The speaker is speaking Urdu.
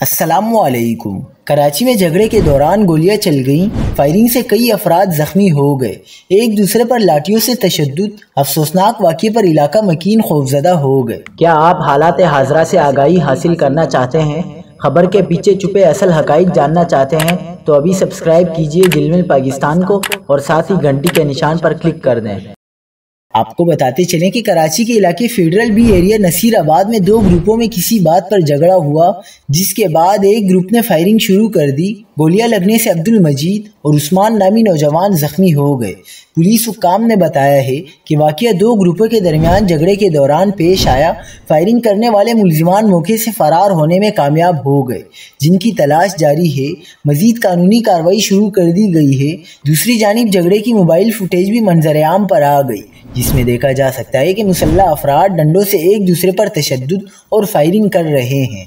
السلام علیکم۔ کراچی میں جھگڑے کے دوران گولیاں چل گئیں، فائرنگ سے کئی افراد زخمی ہو گئے، ایک دوسرے پر لاٹھیوں سے تشدد، افسوسناک واقعے پر علاقہ مکین خوفزدہ ہو گئے۔ کیا آپ حالات حاضرہ سے آگاہی حاصل کرنا چاہتے ہیں؟ خبر کے پیچھے چھپے اصل حقائق جاننا چاہتے ہیں تو ابھی سبسکرائب کیجئے دل مل پاکستان کو اور ساتھ ہی گھنٹی کے نشان پر کلک کر دیں۔ آپ کو بتاتے چلیں کہ کراچی کے علاقے فیڈرل بی ایریا نصیر آباد میں دو گروپوں میں کسی بات پر جھگڑا ہوا، جس کے بعد ایک گروپ نے فائرنگ شروع کر دی۔ گولیاں لگنے سے عبدالمجید اور عثمان نامی نوجوان زخمی ہو گئے۔ پولیس حکام نے بتایا ہے کہ واقعہ دو گروپوں کے درمیان جھگڑے کے دوران پیش آیا۔ فائرنگ کرنے والے ملزمان موقع سے فرار ہونے میں کامیاب ہو گئے، جن کی تلاش جاری ہے۔ مزید قانونی کارروائی شروع کر دی گئی ہے۔ دوسری جانب جھگڑے کی موبائل فوٹیج بھی منظر عام پر آ گئی، جس میں دیکھا جا سکتا ہے کہ مسلح افراد ڈنڈوں سے ایک دوسرے پر تشدد اور فائرنگ کر رہے ہیں۔